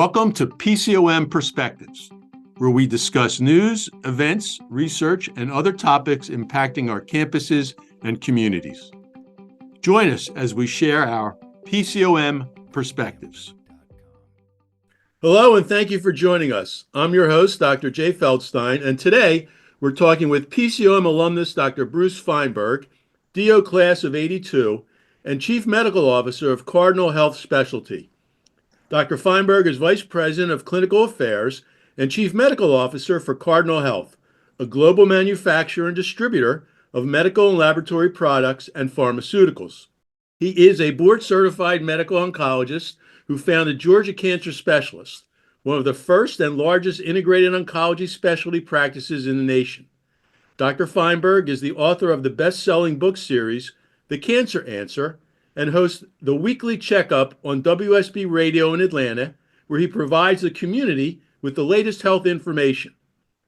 Welcome to PCOM Perspectives, where we discuss news, events, research, and other topics impacting our campuses and communities. Join us as we share our PCOM perspectives. Hello, and thank you for joining us. I'm your host, Dr. Jay Feldstein, and today we're talking with PCOM alumnus Dr. Bruce Feinberg, DO class of '82, and Chief Medical Officer of Cardinal Health Specialty. Dr. Feinberg is Vice President of Clinical Affairs and Chief Medical Officer for Cardinal Health, a global manufacturer and distributor of medical and laboratory products and pharmaceuticals. He is a board-certified medical oncologist who founded Georgia Cancer Specialists, one of the first and largest integrated oncology specialty practices in the nation. Dr. Feinberg is the author of the best-selling book series, The Cancer Answer, and hosts the weekly checkup on WSB Radio in Atlanta, where he provides the community with the latest health information.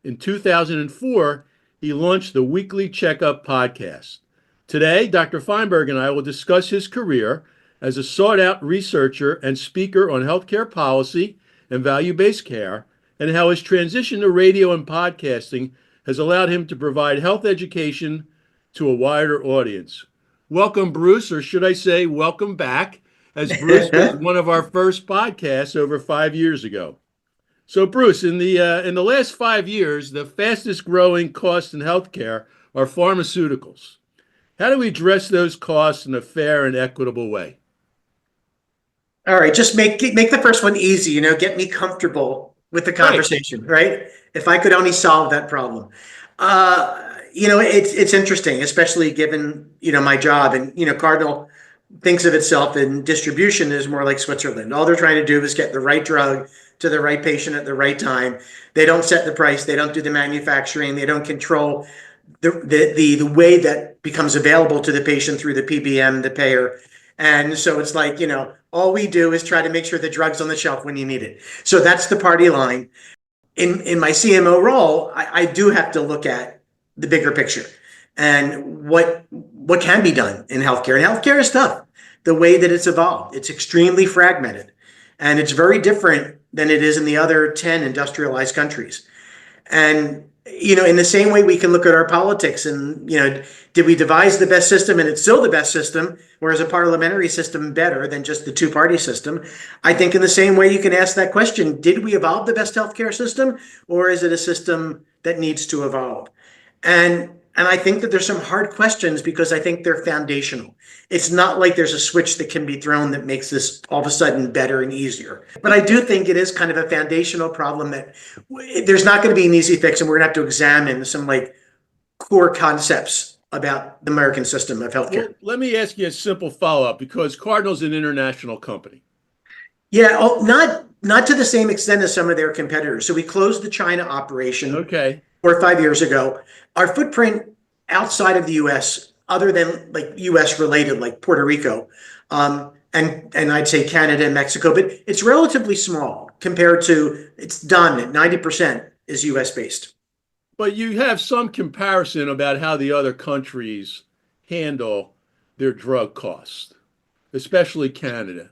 In 2004, he launched the Weekly Checkup podcast. Today, Dr. Feinberg and I will discuss his career as a sought-out researcher and speaker on healthcare policy and value-based care, and how his transition to radio and podcasting has allowed him to provide health education to a wider audience. Welcome, Bruce, or should I say welcome back, as Bruce was one of our first podcasts over 5 years ago. So, Bruce, in the last 5 years, the fastest growing costs in healthcare are pharmaceuticals. How do we address those costs in a fair and equitable way? All right, just make the first one easy, get me comfortable with the conversation, right? If I could only solve that problem. It's interesting, especially given, my job, and, Cardinal thinks of itself in distribution as more like Switzerland. All they're trying to do is get the right drug to the right patient at the right time. They don't set the price. They don't do the manufacturing. They don't control the way that becomes available to the patient through the PBM, the payer. And so it's like, all we do is try to make sure the drug's on the shelf when you need it. So that's the party line. In my CMO role, I do have to look at the bigger picture and what can be done in healthcare. And healthcare is tough. The way that it's evolved, it's extremely fragmented, and it's very different than it is in the other 10 industrialized countries. And in the same way, we can look at our politics and, did we devise the best system and it's still the best system, or is a parliamentary system better than just the two-party system? I think in the same way, you can ask that question, did we evolve the best healthcare system, or is it a system that needs to evolve? And I think that there's some hard questions because I think they're foundational. It's not like there's a switch that can be thrown that makes this all of a sudden better and easier. But I do think it is kind of a foundational problem that there's not going to be an easy fix, and we're going to have to examine some core concepts about the American system of healthcare. Well, let me ask you a simple follow-up, because Cardinal's an international company. Yeah, not to the same extent as some of their competitors. So we closed the China operation 4 or 5 years ago. Our footprint outside of the U.S., other than U.S. related, like Puerto Rico, and I'd say Canada and Mexico, but it's relatively small compared to, it's dominant, 90% is U.S. based. But you have some comparison about how the other countries handle their drug costs, especially Canada.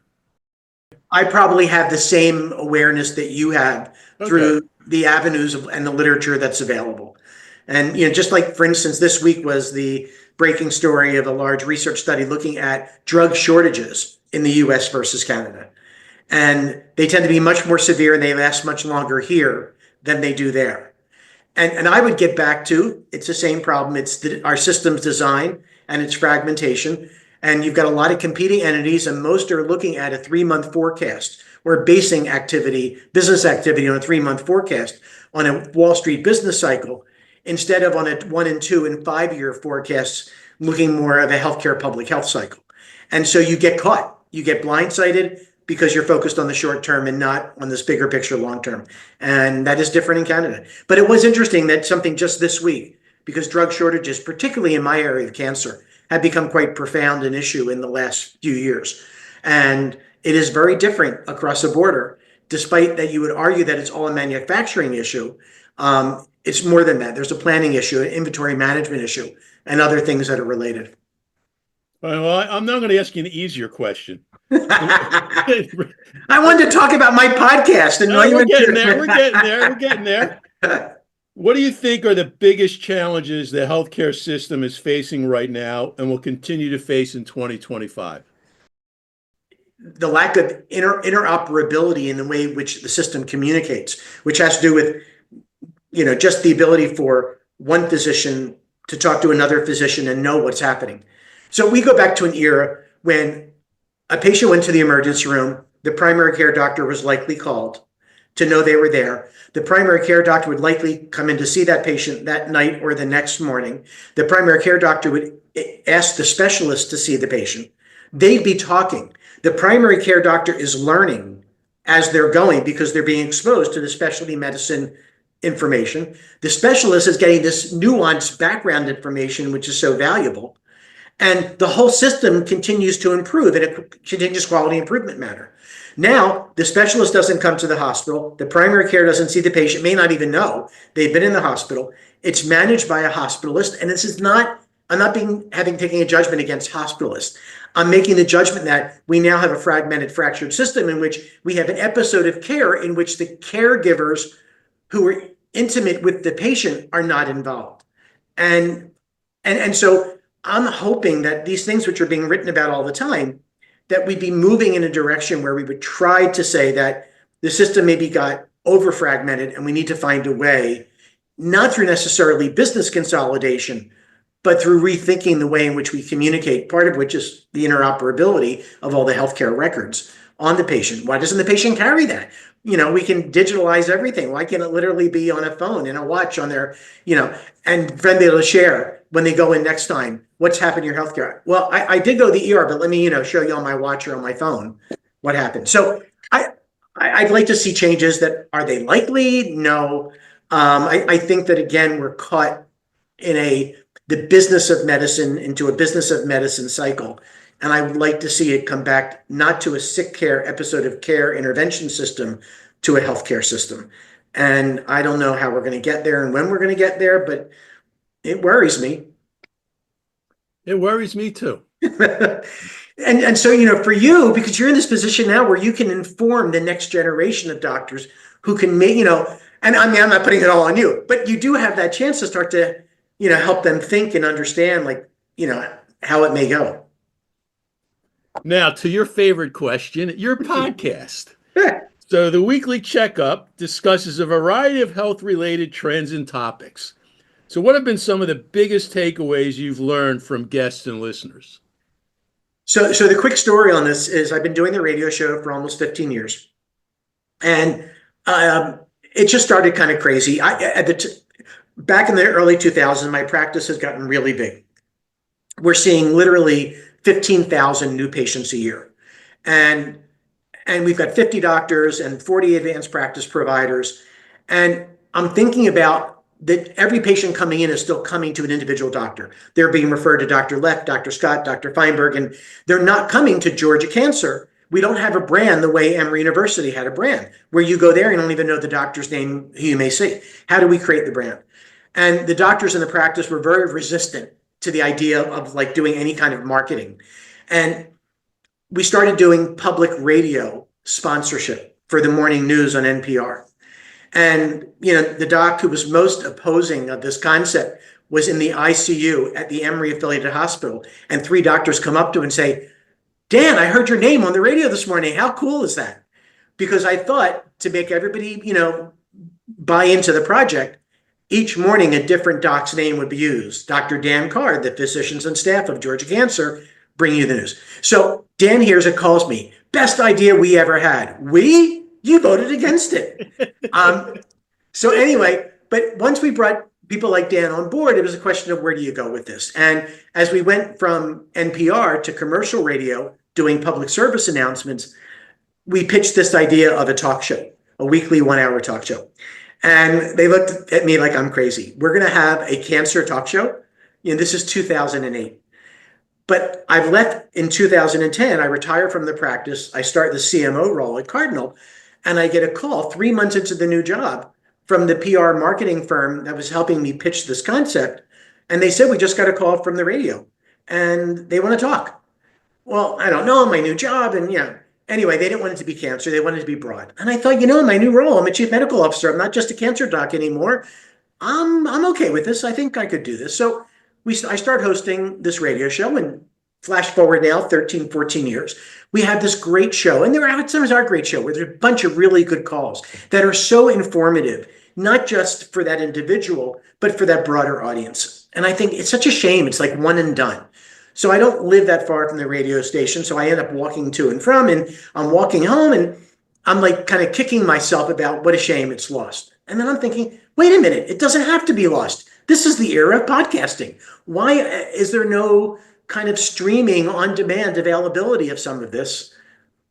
I probably have the same awareness that you have through the avenues and the literature that's available. And, just like, for instance, this week was the breaking story of a large research study looking at drug shortages in the US versus Canada. And they tend to be much more severe and they last much longer here than they do there. And I would get back to, it's the same problem. It's our system's design and its fragmentation. And you've got a lot of competing entities, and most are looking at a 3-month forecast or basing business activity on a 3-month forecast on a Wall Street business cycle, instead of on a 1 and 2 and 5 year forecasts, looking more of a healthcare public health cycle. And so you get caught, you get blindsided because you're focused on the short term and not on this bigger picture long term. And that is different in Canada. But it was interesting that something just this week, because drug shortages, particularly in my area of cancer, have become quite profound an issue in the last few years. And it is very different across the border, despite that you would argue that it's all a manufacturing issue. It's more than that. There's a planning issue, an inventory management issue, and other things that are related. Well, I'm now going to ask you an easier question. I wanted to talk about my podcast and Oh, we're getting there. We're getting there. We're getting there. What do you think are the biggest challenges the healthcare system is facing right now and will continue to face in 2025? The lack of interoperability in the way in which the system communicates, which has to do with, just the ability for one physician to talk to another physician and know what's happening. So we go back to an era when a patient went to the emergency room, the primary care doctor was likely called to know they were there. The primary care doctor would likely come in to see that patient that night or the next morning. The primary care doctor would ask the specialist to see the patient. They'd be talking. The primary care doctor is learning as they're going because they're being exposed to the specialty medicine information. The specialist is getting this nuanced background information, which is so valuable. And the whole system continues to improve in a continuous quality improvement manner. Now, the specialist doesn't come to the hospital. The primary care doesn't see the patient, may not even know they've been in the hospital. It's managed by a hospitalist. And this is not, I'm not taking a judgment against hospitalists. I'm making the judgment that we now have a fragmented, fractured system in which we have an episode of care in which the caregivers who are intimate with the patient are not involved. And so I'm hoping that these things which are being written about all the time, that we'd be moving in a direction where we would try to say that the system maybe got over fragmented and we need to find a way, not through necessarily business consolidation, but through rethinking the way in which we communicate, part of which is the interoperability of all the healthcare records on the patient. Why doesn't the patient carry that? We can digitalize everything. Why can't it literally be on a phone and a watch on their, and then be able to share when they go in next time, what's happened to your healthcare? Well, I did go to the ER, but let me, show you on my watch or on my phone what happened. So I'd like to see changes. That are they likely? No. I think that again, we're caught in the business of medicine into a business of medicine cycle. And I would like to see it come back not to a sick care episode of care intervention system, to a healthcare system. And I don't know how we're going to get there and when we're going to get there, but it worries me. It worries me too. And so, for you, because you're in this position now where you can inform the next generation of doctors who can make, and I mean, I'm not putting it all on you, but you do have that chance to start to, help them think and understand, how it may go. Now, to your favorite question, your podcast. So the weekly checkup discusses a variety of health-related trends and topics. So what have been some of the biggest takeaways you've learned from guests and listeners? So the quick story on this is I've been doing the radio show for almost 15 years. And it just started kind of crazy. Back in the early 2000s, my practice has gotten really big. We're seeing literally 15,000 new patients a year. And we've got 50 doctors and 40 advanced practice providers. And I'm thinking about that every patient coming in is still coming to an individual doctor. They're being referred to Dr. Leff, Dr. Scott, Dr. Feinberg, and they're not coming to Georgia Cancer. We don't have a brand the way Emory University had a brand, where you go there and don't even know the doctor's name who you may see. How do we create the brand? And the doctors in the practice were very resistant to the idea of doing any kind of marketing. And we started doing public radio sponsorship for the morning news on NPR. And, the doc who was most opposing of this concept was in the ICU at the Emory affiliated hospital. And 3 doctors come up to him and say, "Dan, I heard your name on the radio this morning. How cool is that?" Because I thought, to make everybody, buy into the project, each morning a different doc's name would be used. Dr. Dan Card, the physicians and staff of Georgia Cancer, bring you the news. So Dan hears it, calls me. Best idea we ever had. You voted against it. So anyway, but once we brought people like Dan on board, it was a question of where do you go with this? And as we went from NPR to commercial radio, doing public service announcements, we pitched this idea of a talk show, a weekly 1-hour talk show. And they looked at me like I'm crazy. We're going to have a cancer talk show. This is 2008. But I've left in 2010. I retired from the practice. I start the CMO role at Cardinal. And I get a call 3 months into the new job from the PR marketing firm that was helping me pitch this concept. And they said, "We just got a call from the radio and they want to talk." well, I don't know, my new job. And yeah, anyway, they didn't want it to be cancer. They wanted it to be broad. And I thought, my new role, I'm a chief medical officer. I'm not just a cancer doc anymore. I'm okay with this. I think I could do this. So I start hosting this radio show, and flash forward now 13, 14 years. We have this great show, and sometimes our great show where there's a bunch of really good calls that are so informative, not just for that individual, but for that broader audience. And I think it's such a shame. It's like one and done. So I don't live that far from the radio station. So I end up walking to and from, and I'm walking home, and I'm like kind of kicking myself about what a shame it's lost. And then I'm thinking, wait a minute, it doesn't have to be lost. This is the era of podcasting. Why is there no kind of streaming on demand availability of some of this?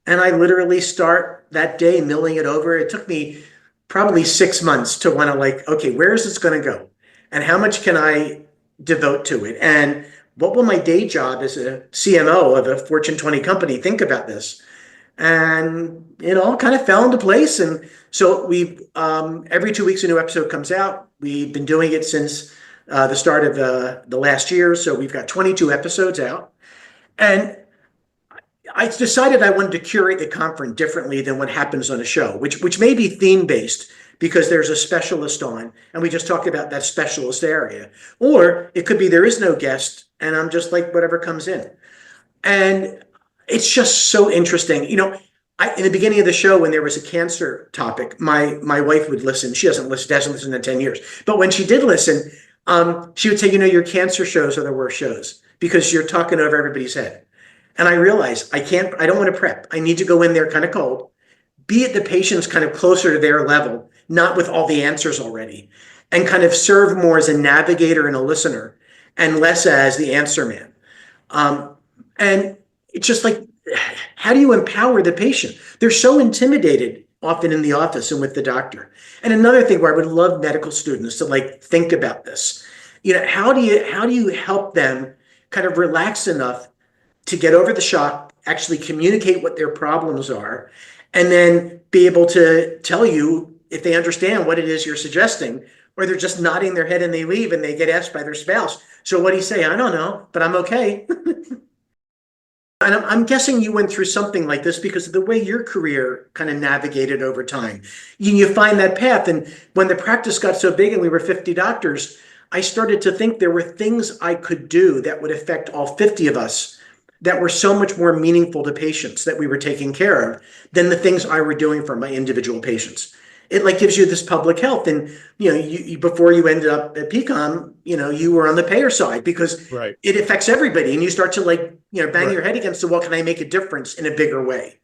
And I literally start that day milling it over. It took me probably 6 months to want to okay, where is this going to go? And how much can I devote to it? And what will my day job as a CMO of a Fortune 20 company think about this? And it all kind of fell into place. And so we every 2 weeks a new episode comes out. We've been doing it since the start of the last year. So we've got 22 episodes out. And I decided I wanted to curate the conference differently than what happens on a show, which may be theme based because there's a specialist on and we just talk about that specialist area. Or it could be there is no guest and I'm just like whatever comes in. And it's just so interesting. In the beginning of the show, when there was a cancer topic, my wife would listen. She hasn't listened in 10 years. But when she did listen, she would say, your cancer shows are the worst shows because you're talking over everybody's head. And I realized I don't want to prep. I need to go in there kind of cold, be at the patient's kind of closer to their level, not with all the answers already, and kind of serve more as a navigator and a listener and less as the answer man. And it's just like, how do you empower the patient? They're so intimidated often in the office and with the doctor. And another thing where I would love medical students to think about this, how do you help them kind of relax enough to get over the shock, actually communicate what their problems are, and then be able to tell you if they understand what it is you're suggesting, or they're just nodding their head and they leave and they get asked by their spouse, so what do you say? I don't know, but I'm okay. And I'm guessing you went through something like this because of the way your career kind of navigated over time. You find that path. And when the practice got so big and we were 50 doctors, I started to think there were things I could do that would affect all 50 of us that were so much more meaningful to patients that we were taking care of than the things I were doing for my individual patients. It gives you this public health. And, you before you ended up at PCOM, you were on the payer side because Right. it affects everybody. And you start to bang Right. your head against the wall. Can I make a difference in a bigger way?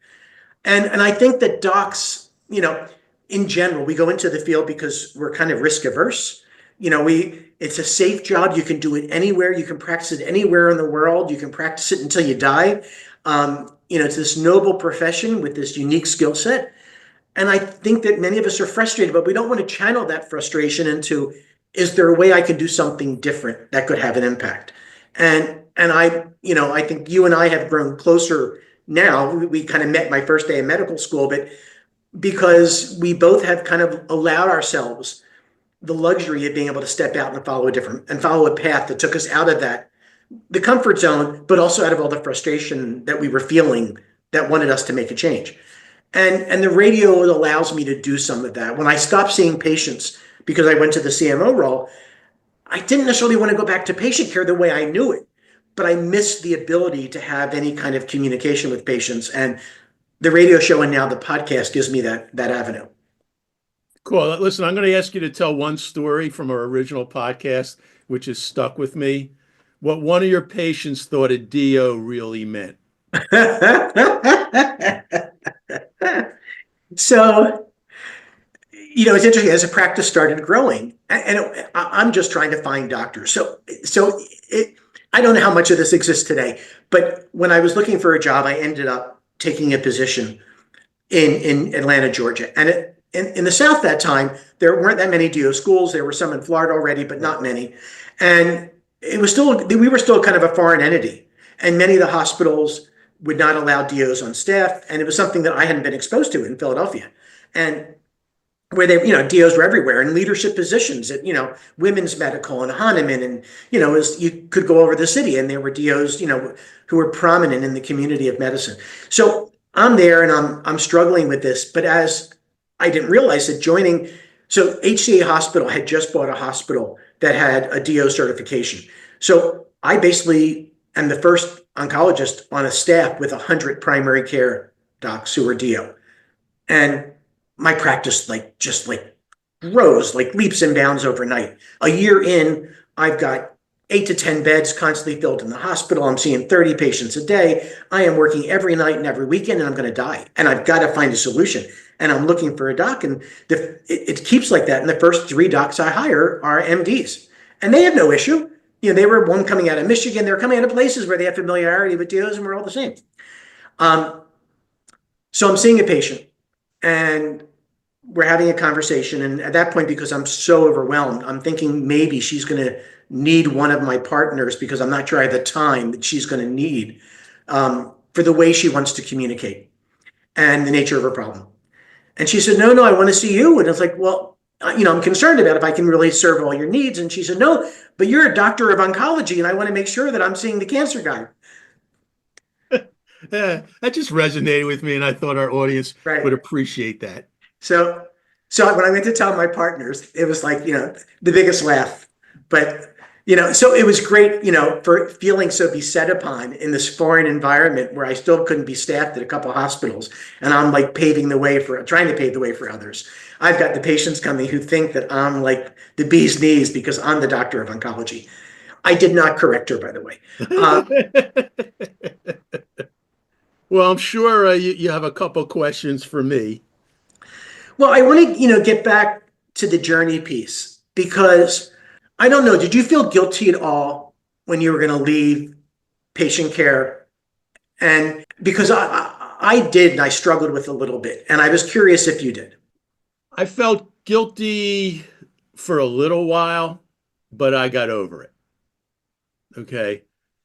And I think that docs, in general, we go into the field because we're kind of risk averse. It's a safe job. You can do it anywhere. You can practice it anywhere in the world. You can practice it until you die. It's this noble profession with this unique skill set. And I think that many of us are frustrated, but we don't want to channel that frustration into, is there a way I can do something different that could have an impact? And I think you and I have grown closer now. We kind of met my first day of medical school, but because we both have kind of allowed ourselves the luxury of being able to step out and follow a path that took us out of the comfort zone, but also out of all the frustration that we were feeling that wanted us to make a change. And the radio allows me to do some of that. When I stopped seeing patients because I went to the CMO role, I didn't necessarily want to go back to patient care the way I knew it, but I missed the ability to have any kind of communication with patients. And the radio show and now the podcast gives me that avenue. Cool. Listen, I'm going to ask you to tell one story from our original podcast, which has stuck with me. What one of your patients thought a DO really meant. So, it's interesting as the practice started growing, and I'm just trying to find doctors. I don't know how much of this exists today, but when I was looking for a job, I ended up taking a position in Atlanta, Georgia. And in the South that time, there weren't that many DO schools. There were some in Florida already, but not many. And we were still kind of a foreign entity. And many of the hospitals would not allow DOs on staff. And it was something that I hadn't been exposed to in Philadelphia. And where they, DOs were everywhere in leadership positions at, Women's Medical and Hahnemann. And, as you could go over the city and there were DOs, who were prominent in the community of medicine. So I'm there and I'm struggling with this, but as I didn't realize that so HCA Hospital had just bought a hospital that had a DO certification. So I basically am the first oncologist on a staff with 100 primary care docs who are DO. And my practice just grows like leaps and bounds overnight. A year in, I've got 8 to 10 beds constantly filled in the hospital. I'm seeing 30 patients a day. I am working every night and every weekend, and I'm going to die. And I've got to find a solution. And I'm looking for a doc, and it keeps like that. And the first 3 docs I hire are MDs, and they have no issue. They were one coming out of Michigan. They're coming out of places where they have familiarity with DOs, and we're all the same. So I'm seeing a patient, and we're having a conversation. And at that point, because I'm so overwhelmed, I'm thinking maybe she's going to need one of my partners because I'm not sure I have the time that she's going to need for the way she wants to communicate and the nature of her problem. And she said, no, I want to see you. And I was like, well, I'm concerned about if I can really serve all your needs. And she said, no, but you're a doctor of oncology, and I want to make sure that I'm seeing the cancer guy. Yeah, that just resonated with me, and I thought our audience would appreciate that. So when I went to tell my partners, it was like, the biggest laugh. But, so it was great, for feeling so beset upon in this foreign environment where I still couldn't be staffed at a couple of hospitals. And I'm like trying to pave the way for others. I've got the patients coming who think that I'm like the bee's knees because I'm the doctor of oncology. I did not correct her, by the way. Well, I'm sure you have a couple questions for me. Well, I want to, get back to the journey piece, because I don't know, did you feel guilty at all when you were going to leave patient care? And because I did, and I struggled with a little bit, and I was curious if you did. I felt guilty for a little while, but I got over it. Okay.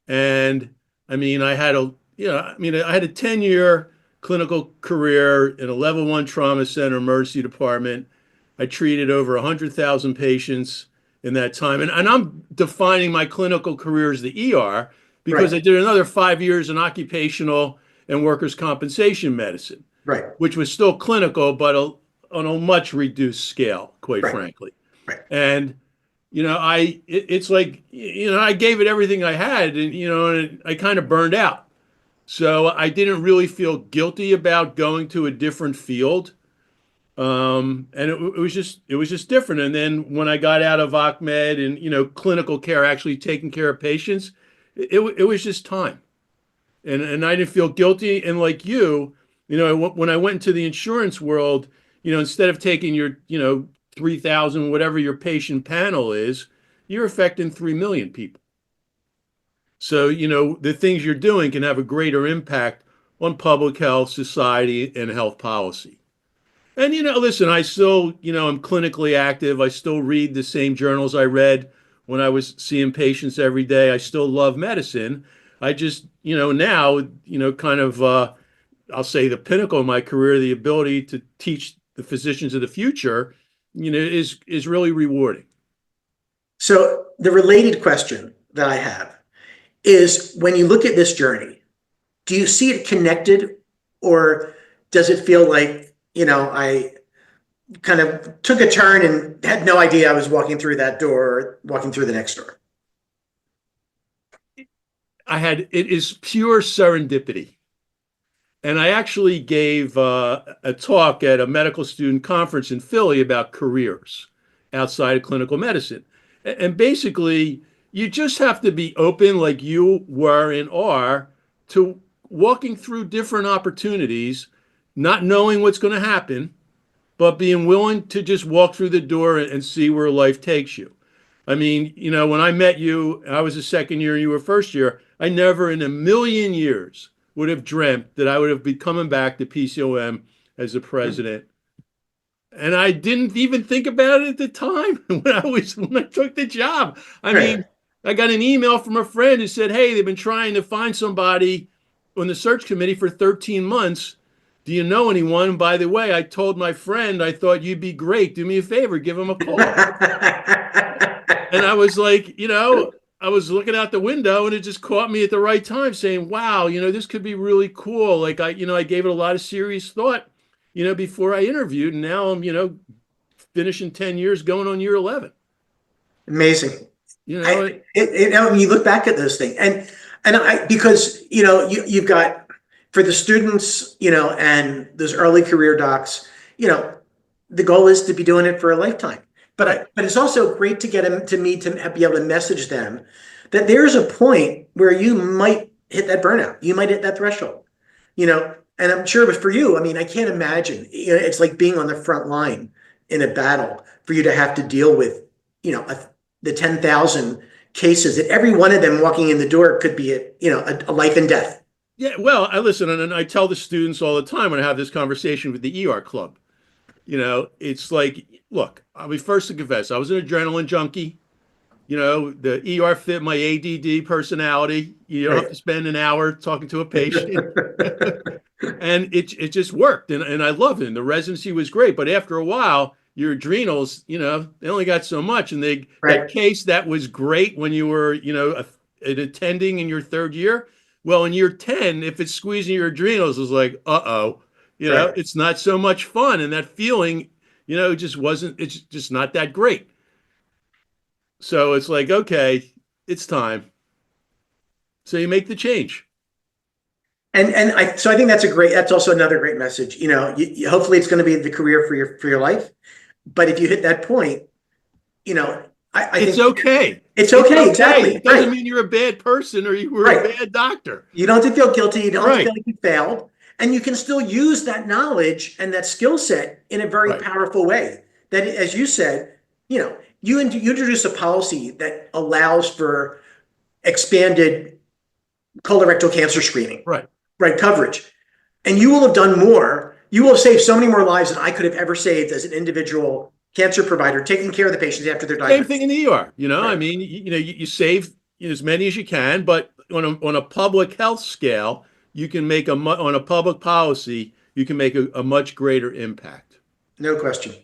And I mean, I had a 10-year clinical career in a level 1 trauma center emergency department. I treated over 100,000 patients in that time. And I'm defining my clinical career as the ER because I did another 5 years in occupational and workers' compensation medicine, which was still clinical, but on a much reduced scale, quite frankly. And, it's like, I gave it everything I had, and, and I kind of burned out. So I didn't really feel guilty about going to a different field. And it was just different. And then when I got out of OCMED and, clinical care, actually taking care of patients, it was just time. And I didn't feel guilty. And like when I went into the insurance world, instead of taking your, 3,000, whatever your patient panel is, you're affecting 3 million people. So, the things you're doing can have a greater impact on public health, society, and health policy. And, listen, I still, I'm clinically active. I still read the same journals I read when I was seeing patients every day. I still love medicine. I just, now, kind of, I'll say the pinnacle of my career, the ability to teach the physicians of the future, is really rewarding. So the related question that I have is, when you look at this journey, do you see it connected, or does it feel like, I kind of took a turn and had no idea I was walking through that door or walking through the next door? It is pure serendipity. And I actually gave a talk at a medical student conference in Philly about careers outside of clinical medicine. And basically, you just have to be open, like you were and are, to walking through different opportunities, not knowing what's going to happen, but being willing to just walk through the door and see where life takes you. I mean, when I met you, I was a second year and you were first year. I never in a million years would have dreamt that I would have been coming back to PCOM as the president. And I didn't even think about it at the time when I took the job. I mean, I got an email from a friend who said, hey, they've been trying to find somebody on the search committee for 13 months. do you know anyone? By the way, I told my friend I thought you'd be great. Do me a favor, give him a call. And I was like, I was looking out the window and it just caught me at the right time saying, wow, this could be really cool. Like I gave it a lot of serious thought, before I interviewed. And now I'm, finishing 10 years going on year 11. Amazing. You know, When you look back at those things, because you've got for the students, and those early career docs, the goal is to be doing it for a lifetime. But it's also great to get them to me to be able to message them that there's a point where you might hit that burnout, you might hit that threshold, and I'm sure for you, I mean, I can't imagine, it's like being on the front line in a battle for you to have to deal with, the 10,000 cases that every one of them walking in the door could be a life and death. yeah, well, I listen and I tell the students all the time when I have this conversation with the ER club. It's like, look, I'll be first to confess, I was an adrenaline junkie. The ER fit my ADD personality. You don't have to spend an hour talking to a patient. And it just worked. And I loved it. And the residency was great. But after a while, your adrenals, they only got so much. And that case that was great when you were, an attending in your third year. Well, in year 10, if it's squeezing your adrenals, it's like, uh-oh. It's not so much fun. And that feeling, it's just not that great. So it's like, okay, it's time. So you make the change. So I think that's also another great message. Hopefully it's going to be the career for your life. But if you hit that point, I it's think okay. It's okay. Exactly. It doesn't mean you're a bad person or you were a bad doctor. You don't have to feel guilty. You don't have to feel like you failed. And you can still use that knowledge and that skill set in a very powerful way. That, as you said, you introduce a policy that allows for expanded colorectal cancer screening, coverage. And you will have done more. You will have saved so many more lives than I could have ever saved as an individual cancer provider, taking care of the patients after they're diagnosed. Same thing in the ER. I mean, you save as many as you can, but on a public health scale, you can make on a public policy, you can make a much greater impact. No question.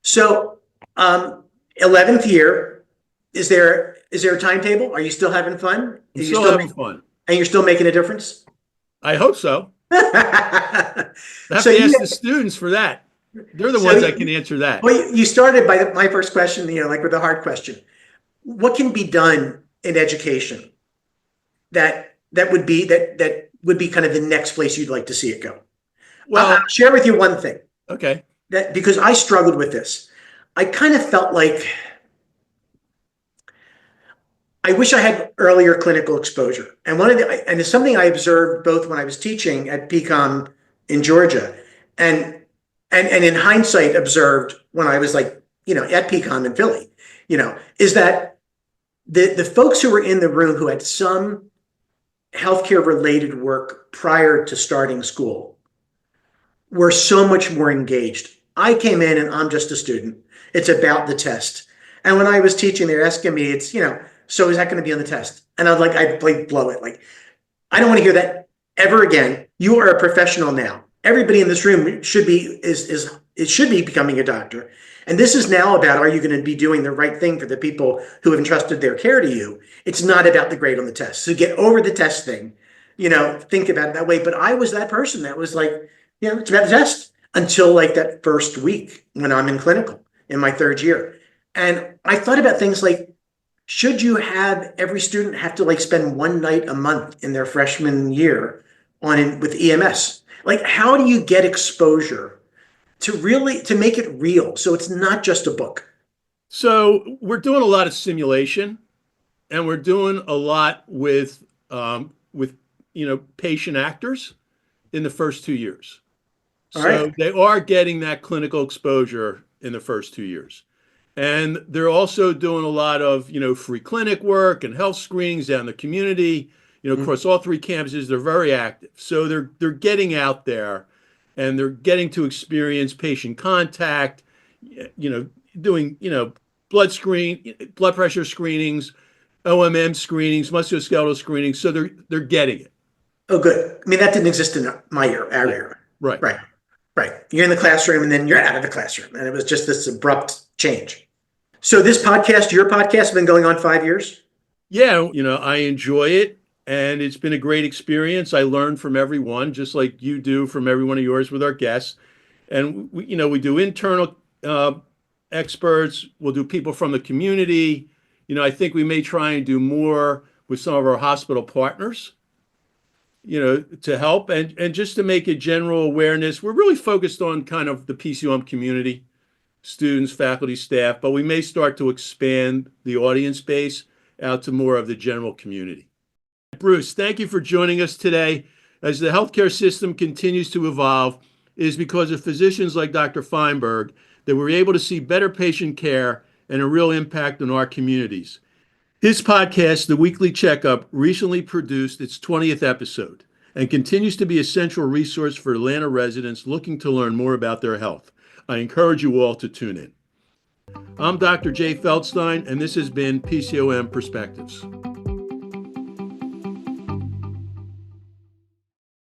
So, 11th year, is there a timetable? Are you still having fun? I'm still having fun. And you're still making a difference? I hope so. I have to ask the students for that. They're the ones that can answer that. Well, you started by my first question, like with a hard question. What can be done in education that would be kind of the next place you'd like to see it go? Well, I'll share with you one thing. Okay. That because I struggled with this. I kind of felt like I wish I had earlier clinical exposure. And and it's something I observed both when I was teaching at PCOM in Georgia and in hindsight observed when I was at PCOM in Philly, is that the folks who were in the room who had some healthcare related work prior to starting school were so much more engaged. I came in and I'm just a student. It's about the test. And when I was teaching, they're asking me, so is that going to be on the test? And I'd blow it. Like, I don't want to hear that ever again. You are a professional now. Everybody in this room should be becoming a doctor. And this is now about, are you going to be doing the right thing for the people who have entrusted their care to you? It's not about the grade on the test. So get over the test thing, think about it that way. But I was that person that was like, it's about the test until that first week when I'm in clinical in my third year. And I thought about things like, should you have every student have to spend one night a month in their freshman year with EMS? How do you get exposure to make it real? So it's not just a book. So we're doing a lot of simulation and we're doing a lot with patient actors in the first 2 years. So they are getting that clinical exposure in the first 2 years. And they're also doing a lot of, free clinic work and health screenings down in the community, across all three campuses. They're very active. So they're getting out there and they're getting to experience patient contact, doing, blood pressure screenings, OMM screenings, musculoskeletal screenings. So they're getting it. Oh, good. I mean, that didn't exist in our era. Right. Right. Right. You're in the classroom and then you're out of the classroom. And it was just this abrupt change. So this podcast, your podcast, has been going on 5 years? Yeah, I enjoy it, and it's been a great experience. I learn from everyone, just like you do from every one of yours with our guests. And we do internal experts. We'll do people from the community. I think we may try and do more with some of our hospital partners, to help and just to make a general awareness. We're really focused on kind of the PCOM community, students, faculty, staff, but we may start to expand the audience base out to more of the general community. Bruce, thank you for joining us today. As the healthcare system continues to evolve, it is because of physicians like Dr. Feinberg that we're able to see better patient care and a real impact on our communities. His podcast, The Weekly Checkup, recently produced its 20th episode and continues to be a central resource for Atlanta residents looking to learn more about their health. I encourage you all to tune in. I'm Dr. Jay Feldstein, and this has been PCOM Perspectives.